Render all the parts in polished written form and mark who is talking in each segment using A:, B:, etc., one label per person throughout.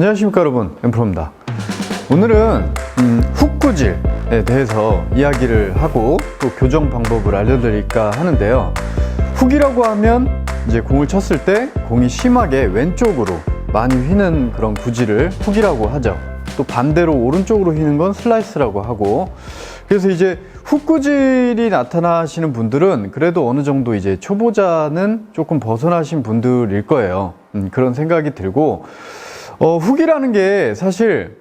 A: 안녕하십니까 여러분, 엠프로입니다. 오늘은 훅구질에 대해서 이야기를 하고 또 교정 방법을 알려드릴까 하는데요. 훅이라고 하면 이제 공을 쳤을 때 공이 심하게 왼쪽으로 많이 휘는 그런 구질을 훅이라고 하죠. 또 반대로 오른쪽으로 휘는 건 슬라이스라고 하고, 그래서 이제 훅구질이 나타나시는 분들은 그래도 어느 정도 이제 초보자는 조금 벗어나신 분들일 거예요. 그런 생각이 들고, 훅이라는 게 사실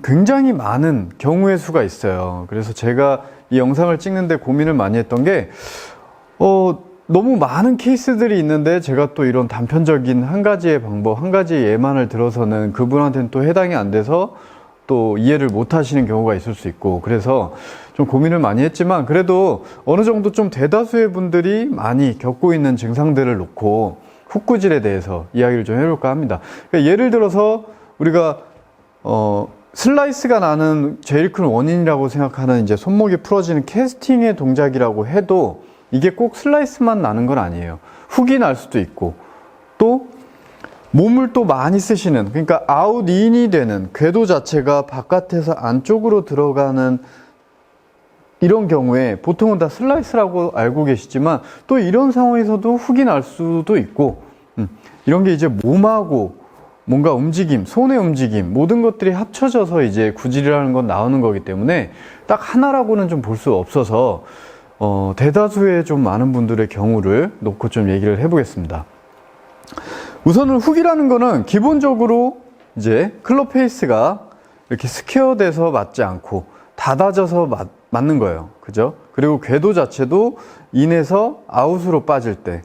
A: 굉장히 많은 경우의 수가 있어요. 그래서 제가 이 영상을 찍는데 고민을 많이 했던 게 너무 많은 케이스들이 있는데 제가 또 이런 단편적인 한 가지의 방법, 한 가지의 예만을 들어서는 그분한테는 또 해당이 안 돼서 또 이해를 못 하시는 경우가 있을 수 있고, 그래서 좀 고민을 많이 했지만 그래도 어느 정도 좀 대다수의 분들이 많이 겪고 있는 증상들을 놓고 훅구질에 대해서 이야기를 좀 해볼까 합니다. 그러니까 예를 들어서 우리가 슬라이스가 나는 제일 큰 원인이라고 생각하는 이제 손목이 풀어지는 캐스팅의 동작이라고 해도 이게 꼭 슬라이스만 나는 건 아니에요. 훅이 날 수도 있고, 또 몸을 또 많이 쓰시는, 그러니까 아웃인이 되는 궤도 자체가 바깥에서 안쪽으로 들어가는 이런 경우에 보통은 다 슬라이스라고 알고 계시지만 또 이런 상황에서도 훅이 날 수도 있고, 이런 게 이제 몸하고 뭔가 움직임, 손의 움직임, 모든 것들이 합쳐져서 이제 구질이라는 건 나오는 거기 때문에 딱 하나라고는 좀 볼 수 없어서 대다수의 좀 많은 분들의 경우를 놓고 좀 얘기를 해보겠습니다. 우선은 훅이라는 거는 기본적으로 이제 클럽 페이스가 이렇게 스퀘어 돼서 맞지 않고 닫아져서 맞는 거예요. 그죠? 그리고 궤도 자체도 인에서 아웃으로 빠질 때,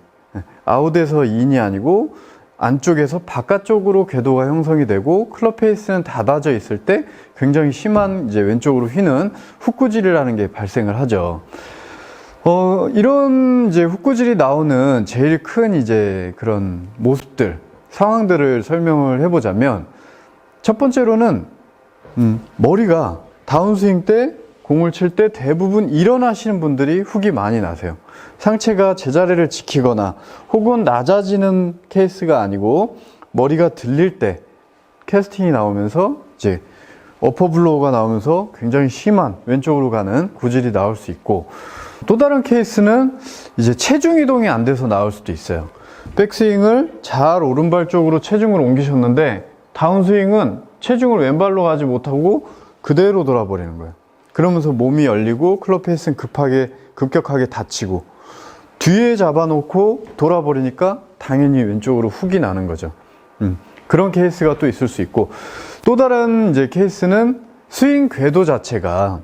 A: 아웃에서 인이 아니고 안쪽에서 바깥쪽으로 궤도가 형성이 되고 클럽 페이스는 닫아져 있을 때 굉장히 심한 이제 왼쪽으로 휘는 훅구질이라는 게 발생을 하죠. 이런 이제 훅구질이 나오는 제일 큰 이제 그런 모습들, 상황들을 설명을 해보자면, 첫 번째로는 머리가 다운스윙 때 공을 칠 때 대부분 일어나시는 분들이 훅이 많이 나세요. 상체가 제자리를 지키거나 혹은 낮아지는 케이스가 아니고 머리가 들릴 때 캐스팅이 나오면서 이제 어퍼블로우가 나오면서 굉장히 심한 왼쪽으로 가는 구질이 나올 수 있고, 또 다른 케이스는 이제 체중 이동이 안 돼서 나올 수도 있어요. 백스윙을 잘 오른발 쪽으로 체중을 옮기셨는데 다운스윙은 체중을 왼발로 가지 못하고 그대로 돌아버리는 거예요. 그러면서 몸이 열리고 클럽 페이스는 급격하게 닫히고 뒤에 잡아놓고 돌아버리니까 당연히 왼쪽으로 훅이 나는 거죠. 그런 케이스가 또 있을 수 있고, 또 다른 이제 케이스는 스윙 궤도 자체가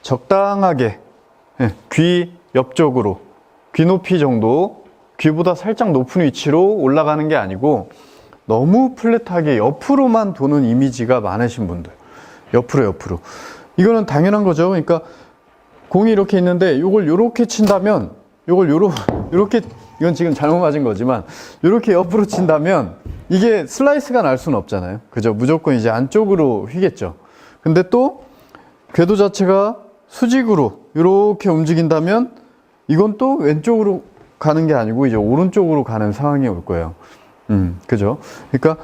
A: 적당하게 귀 옆쪽으로, 귀 높이 정도, 귀보다 살짝 높은 위치로 올라가는 게 아니고 너무 플랫하게 옆으로만 도는 이미지가 많으신 분들, 옆으로 이거는 당연한 거죠. 그러니까 공이 이렇게 있는데 이걸 요렇게 친다면, 이건 지금 잘못 맞은 거지만 요렇게 옆으로 친다면 이게 슬라이스가 날 수는 없잖아요. 그죠? 무조건 이제 안쪽으로 휘겠죠. 근데 또 궤도 자체가 수직으로 이렇게 움직인다면 이건 또 왼쪽으로 가는 게 아니고 이제 오른쪽으로 가는 상황이 올 거예요. 그죠? 그러니까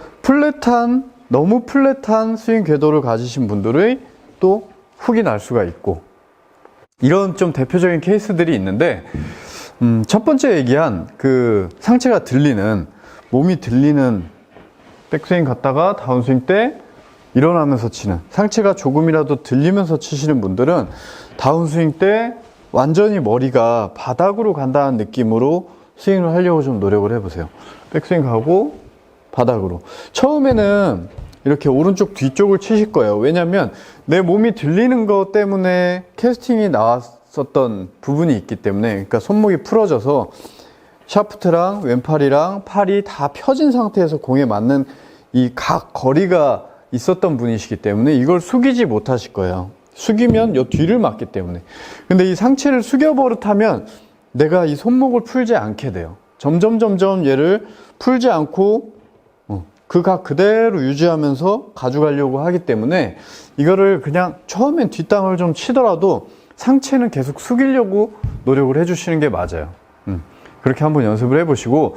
A: 너무 플랫한 스윙 궤도를 가지신 분들의 또 훅이 날 수가 있고, 이런 좀 대표적인 케이스들이 있는데, 첫 번째 얘기한 그 상체가 들리는, 몸이 들리는 백스윙 갔다가 다운스윙 때 일어나면서 치는, 상체가 조금이라도 들리면서 치시는 분들은 다운스윙 때 완전히 머리가 바닥으로 간다는 느낌으로 스윙을 하려고 좀 노력을 해보세요. 백스윙 가고 바닥으로. 처음에는 이렇게 오른쪽 뒤쪽을 치실 거예요. 왜냐면 내 몸이 들리는 것 때문에 캐스팅이 나왔었던 부분이 있기 때문에, 그러니까 손목이 풀어져서 샤프트랑 왼팔이랑 팔이 다 펴진 상태에서 공에 맞는 이 각 거리가 있었던 분이시기 때문에 이걸 숙이지 못하실 거예요. 숙이면 요 뒤를 맞기 때문에. 근데 이 상체를 숙여 버릇하면 내가 이 손목을 풀지 않게 돼요. 점점 얘를 풀지 않고 그 각 그대로 유지하면서 가져가려고 하기 때문에 이거를 그냥 처음엔 뒷땅을 좀 치더라도 상체는 계속 숙이려고 노력을 해주시는 게 맞아요. 그렇게 한번 연습을 해보시고,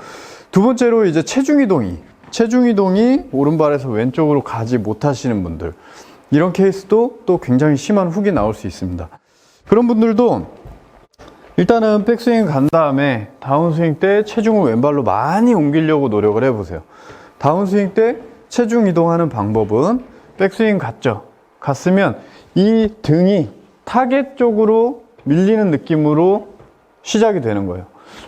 A: 두 번째로 이제 체중 이동이 체중 이동이 오른발에서 왼쪽으로 가지 못하시는 분들, 이런 케이스도 또 굉장히 심한 훅이 나올 수 있습니다. 그런 분들도 일단은 백스윙 간 다음에 다운스윙 때 체중을 왼발로 많이 옮기려고 노력을 해보세요. 다운스윙 때 체중 이동하는 방법은 백스윙 갔죠. 갔으면 이 등이 타겟 쪽으로 밀리는 느낌으로 시작이 되는 거예요.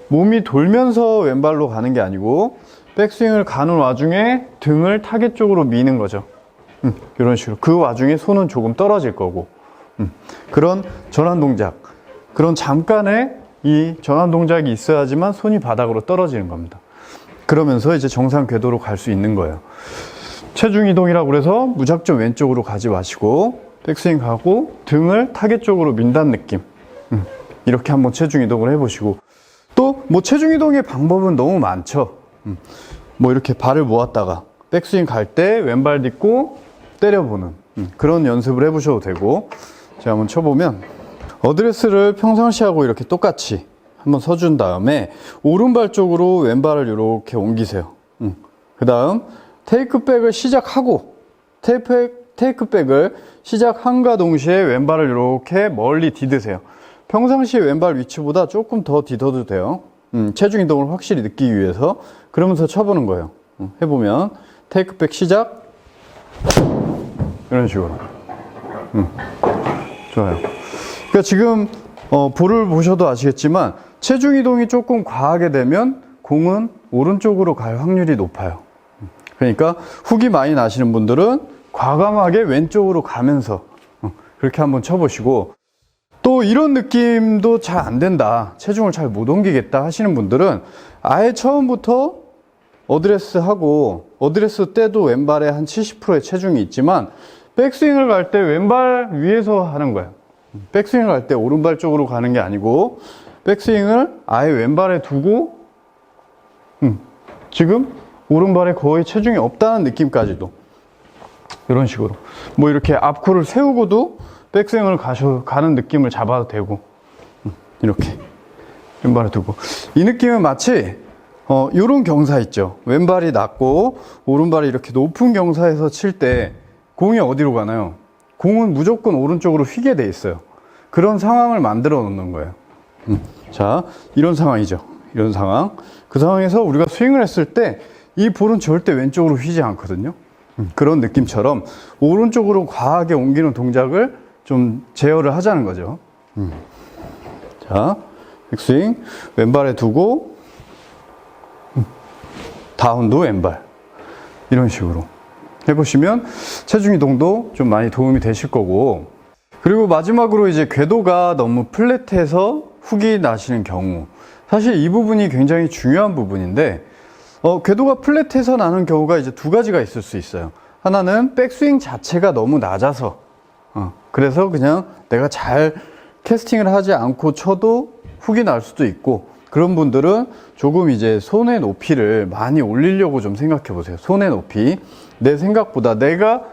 A: 몸이 돌면서 왼발로 가는 게 아니고 백스윙을 가는 와중에 등을 타겟 쪽으로 미는 거죠. 이런 식으로. 그 와중에 손은 조금 떨어질 거고, 그런 전환 동작, 그런 잠깐의 이 전환 동작이 있어야지만 손이 바닥으로 떨어지는 겁니다. 그러면서 이제 정상 궤도로 갈 수 있는 거예요. 체중 이동이라고 그래서 무작정 왼쪽으로 가지 마시고 백스윙 가고 등을 타겟 쪽으로 민다는 느낌, 이렇게 한번 체중 이동을 해보시고, 또 뭐 체중 이동의 방법은 너무 많죠. 뭐 이렇게 발을 모았다가 백스윙 갈 때 왼발 딛고 때려보는 그런 연습을 해보셔도 되고, 제가 한번 쳐보면 어드레스를 평상시하고 이렇게 똑같이 한번 서준 다음에 오른발 쪽으로 왼발을 이렇게 옮기세요. 그 다음 테이크백을 시작하고 테이크백을 시작함과 동시에 왼발을 이렇게 멀리 디드세요. 평상시 왼발 위치보다 조금 더 디뎌도 돼요. 체중 이동을 확실히 느끼기 위해서. 그러면서 쳐보는 거예요. 해보면 테이크백 시작, 이런 식으로. 좋아요. 그러니까 지금 볼을 보셔도 아시겠지만 체중 이동이 조금 과하게 되면 공은 오른쪽으로 갈 확률이 높아요. 그러니까 훅이 많이 나시는 분들은 과감하게 왼쪽으로 가면서 그렇게 한번 쳐보시고, 또 이런 느낌도 잘 안 된다, 체중을 잘 못 옮기겠다 하시는 분들은 아예 처음부터 어드레스 하고, 어드레스 때도 왼발에 한 70%의 체중이 있지만 백스윙을 갈 때 왼발 위에서 하는 거예요. 백스윙을 갈 때 오른발 쪽으로 가는 게 아니고 백스윙을 아예 왼발에 두고 지금 오른발에 거의 체중이 없다는 느낌까지도, 이런 식으로 뭐 이렇게 앞코를 세우고도 백스윙을 가는 느낌을 잡아도 되고, 이렇게 왼발에 두고. 이 느낌은 마치 요런 경사 있죠. 왼발이 낮고 오른발이 이렇게 높은 경사에서 칠 때 공이 어디로 가나요? 공은 무조건 오른쪽으로 휘게 돼 있어요. 그런 상황을 만들어 놓는 거예요. 자, 이런 상황이죠. 이런 상황. 그 상황에서 우리가 스윙을 했을 때 이 볼은 절대 왼쪽으로 휘지 않거든요. 그런 느낌처럼 오른쪽으로 과하게 옮기는 동작을 좀 제어를 하자는 거죠. 자, 백스윙 왼발에 두고 다운도 왼발, 이런 식으로 해보시면 체중 이동도 좀 많이 도움이 되실 거고, 그리고 마지막으로 이제 궤도가 너무 플랫해서 훅이 나시는 경우, 사실 이 부분이 굉장히 중요한 부분인데, 궤도가 플랫해서 나는 경우가 이제 두 가지가 있을 수 있어요. 하나는 백스윙 자체가 너무 낮아서, 그래서 그냥 내가 잘 캐스팅을 하지 않고 쳐도 훅이 날 수도 있고, 그런 분들은 조금 이제 손의 높이를 많이 올리려고 좀 생각해 보세요. 손의 높이. 내 생각보다, 내가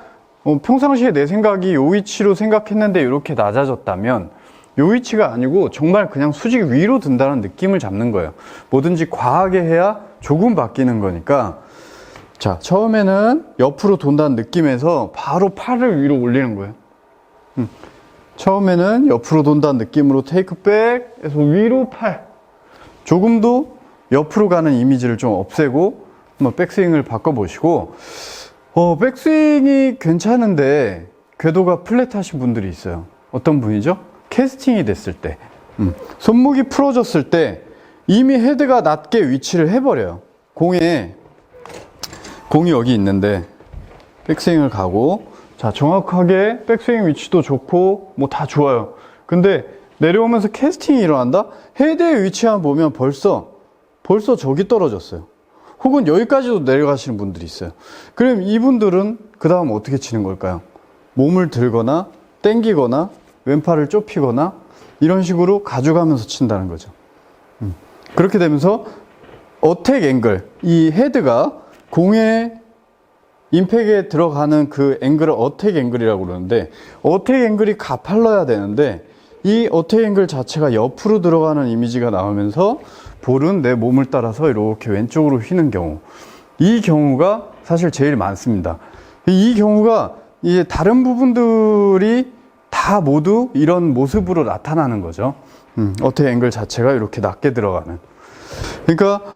A: 평상시에 내 생각이 요 위치로 생각했는데 이렇게 낮아졌다면 요 위치가 아니고 정말 그냥 수직 위로 든다는 느낌을 잡는 거예요. 뭐든지 과하게 해야 조금 바뀌는 거니까. 자, 처음에는 옆으로 돈다는 느낌에서 바로 팔을 위로 올리는 거예요. 처음에는 옆으로 돈다는 느낌으로 테이크백에서 위로 팔, 조금 더 옆으로 가는 이미지를 좀 없애고 한번 백스윙을 바꿔보시고, 백스윙이 괜찮은데 궤도가 플랫하신 분들이 있어요. 어떤 분이죠? 캐스팅이 됐을 때, 손목이 풀어졌을 때 이미 헤드가 낮게 위치를 해버려요. 공이 여기 있는데 백스윙을 가고, 자, 정확하게 백스윙 위치도 좋고 뭐 다 좋아요. 근데 내려오면서 캐스팅이 일어난다? 헤드의 위치만 보면 벌써 저기 떨어졌어요. 혹은 여기까지도 내려가시는 분들이 있어요. 그럼 이분들은 그 다음 어떻게 치는 걸까요? 몸을 들거나 당기거나 왼팔을 좁히거나 이런 식으로 가져가면서 친다는 거죠. 그렇게 되면서 어택 앵글, 이 헤드가 공의 임팩에 들어가는 그 앵글을 어택 앵글이라고 그러는데, 어택 앵글이 가팔라야 되는데 이 어택 앵글 자체가 옆으로 들어가는 이미지가 나오면서 볼은 내 몸을 따라서 이렇게 왼쪽으로 휘는 경우, 이 경우가 사실 제일 많습니다. 이 경우가 이제 다른 부분들이 다 모두 이런 모습으로 나타나는 거죠. 어택 앵글 자체가 이렇게 낮게 들어가는. 그러니까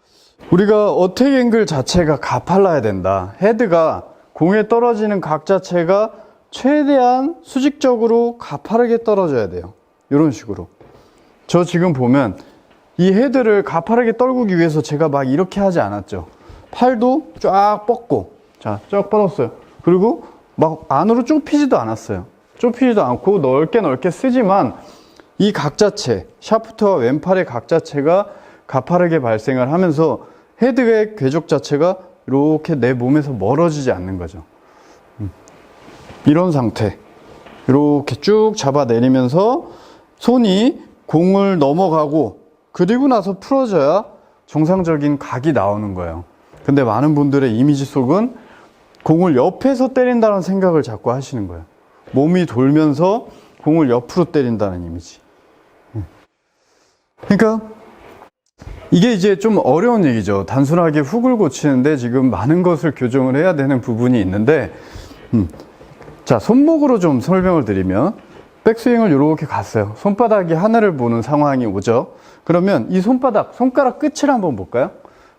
A: 우리가 어택 앵글 자체가 가팔라야 된다. 헤드가 공에 떨어지는 각 자체가 최대한 수직적으로 가파르게 떨어져야 돼요. 이런 식으로. 저 지금 보면 이 헤드를 가파르게 떨구기 위해서 제가 막 이렇게 하지 않았죠. 팔도 쫙 뻗고, 자, 쫙 뻗었어요. 그리고 막 안으로 좁히지도 않았어요. 좁히지도 않고 넓게 쓰지만 이 각 자체, 샤프트와 왼팔의 각 자체가 가파르게 발생을 하면서 헤드의 궤적 자체가 이렇게 내 몸에서 멀어지지 않는 거죠. 이런 상태. 이렇게 쭉 잡아내리면서 손이 공을 넘어가고 그리고 나서 풀어져야 정상적인 각이 나오는 거예요. 근데 많은 분들의 이미지 속은 공을 옆에서 때린다는 생각을 자꾸 하시는 거예요. 몸이 돌면서 공을 옆으로 때린다는 이미지. 그러니까 이게 이제 좀 어려운 얘기죠. 단순하게 훅을 고치는데 지금 많은 것을 교정을 해야 되는 부분이 있는데, 자, 손목으로 좀 설명을 드리면, 백스윙을 이렇게 갔어요. 손바닥이 하늘을 보는 상황이 오죠. 그러면 이 손가락 끝을 한번 볼까요?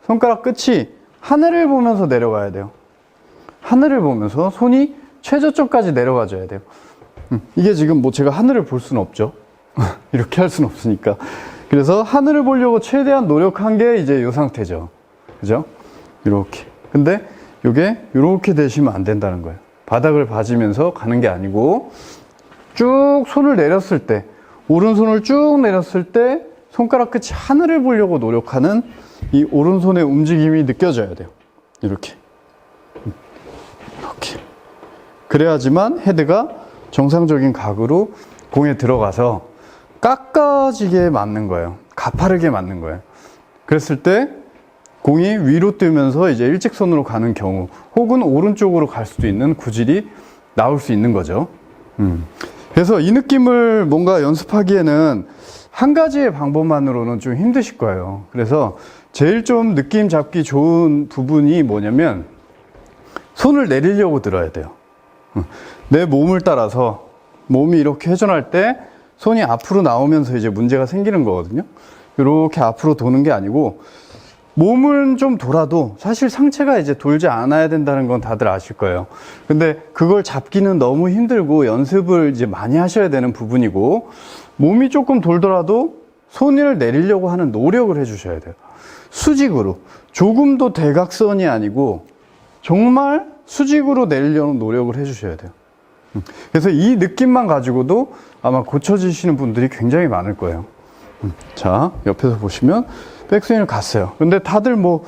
A: 손가락 끝이 하늘을 보면서 내려가야 돼요. 하늘을 보면서 손이 최저점까지 내려가줘야 돼요. 이게 지금 뭐 제가 하늘을 볼 수는 없죠. 이렇게 할 수는 없으니까. 그래서 하늘을 보려고 최대한 노력한 게 이제 이 상태죠. 그죠? 이렇게. 근데 이게 이렇게 되시면 안 된다는 거예요. 바닥을 봐주면서 가는 게 아니고 쭉 손을 내렸을 때, 오른손을 쭉 내렸을 때 손가락 끝이 하늘을 보려고 노력하는 이 오른손의 움직임이 느껴져야 돼요. 이렇게. 이렇게. 그래야지만 헤드가 정상적인 각으로 공에 들어가서 깎아지게 맞는 거예요. 가파르게 맞는 거예요. 그랬을 때 공이 위로 뜨면서 이제 일직선으로 가는 경우, 혹은 오른쪽으로 갈 수도 있는 구질이 나올 수 있는 거죠. 그래서 이 느낌을 뭔가 연습하기에는 한 가지의 방법만으로는 좀 힘드실 거예요. 그래서 제일 좀 느낌 잡기 좋은 부분이 뭐냐면 손을 내리려고 들어야 돼요. 내 몸을 따라서 몸이 이렇게 회전할 때 손이 앞으로 나오면서 이제 문제가 생기는 거거든요. 이렇게 앞으로 도는 게 아니고 몸은 좀 돌아도 사실 상체가 이제 돌지 않아야 된다는 건 다들 아실 거예요. 근데 그걸 잡기는 너무 힘들고 연습을 이제 많이 하셔야 되는 부분이고, 몸이 조금 돌더라도 손을 내리려고 하는 노력을 해주셔야 돼요. 수직으로. 조금도 대각선이 아니고 정말 수직으로 내리려는 노력을 해주셔야 돼요. 그래서 이 느낌만 가지고도 아마 고쳐지시는 분들이 굉장히 많을 거예요. 자, 옆에서 보시면 백스윙을 갔어요. 근데 다들 뭐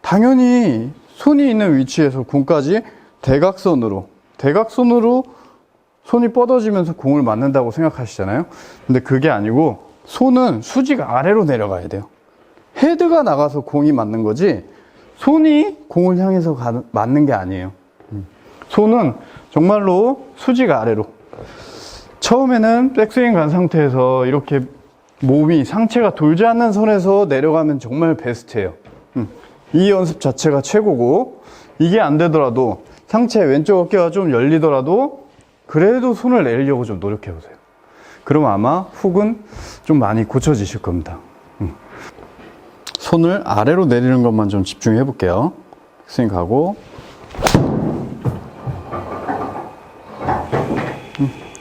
A: 당연히 손이 있는 위치에서 공까지 대각선으로 손이 뻗어지면서 공을 맞는다고 생각하시잖아요. 근데 그게 아니고 손은 수직 아래로 내려가야 돼요. 헤드가 나가서 공이 맞는 거지 손이 공을 향해서 맞는 게 아니에요. 손은 정말로 수직 아래로. 처음에는 백스윙 간 상태에서 이렇게 몸이 상체가 돌지 않는 선에서 내려가면 정말 베스트예요. 이 연습 자체가 최고고, 이게 안 되더라도 상체 왼쪽 어깨가 좀 열리더라도 그래도 손을 내리려고 좀 노력해 보세요. 그럼 아마 훅은 좀 많이 고쳐지실 겁니다. 손을 아래로 내리는 것만 좀 집중해 볼게요. 스윙 가고,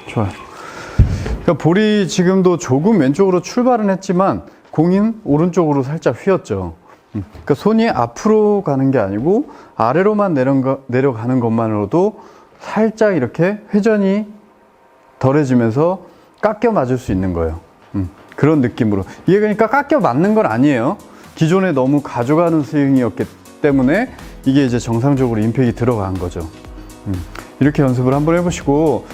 A: 좋아요. 그러니까 볼이 지금도 조금 왼쪽으로 출발은 했지만 공인 오른쪽으로 살짝 휘었죠. 그러니까 손이 앞으로 가는 게 아니고 아래로만 내려가는 것만으로도 살짝 이렇게 회전이 덜해지면서 깎여 맞을 수 있는 거예요. 그런 느낌으로. 이게 그러니까 깎여 맞는 건 아니에요. 기존에 너무 가져가는 스윙이었기 때문에 이게 이제 정상적으로 임팩이 들어간 거죠. 이렇게 연습을 한번 해보시고,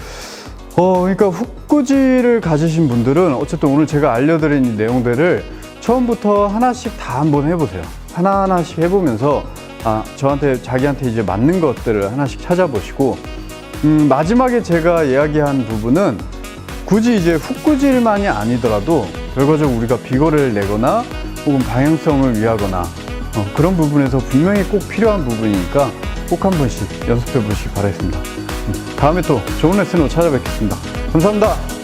A: 그러니까 훅구질을 가지신 분들은 어쨌든 오늘 제가 알려드린 이 내용들을 처음부터 하나씩 다 한번 해보세요. 하나하나씩 해보면서 자기한테 이제 맞는 것들을 하나씩 찾아보시고, 마지막에 제가 이야기한 부분은 굳이 이제 훅구질만이 아니더라도 결과적으로 우리가 비거리를 내거나 혹은 방향성을 위하거나 그런 부분에서 분명히 꼭 필요한 부분이니까 꼭 한 번씩 연습해 보시기 바라겠습니다. 다음에 또 좋은 레슨으로 찾아뵙겠습니다. 감사합니다.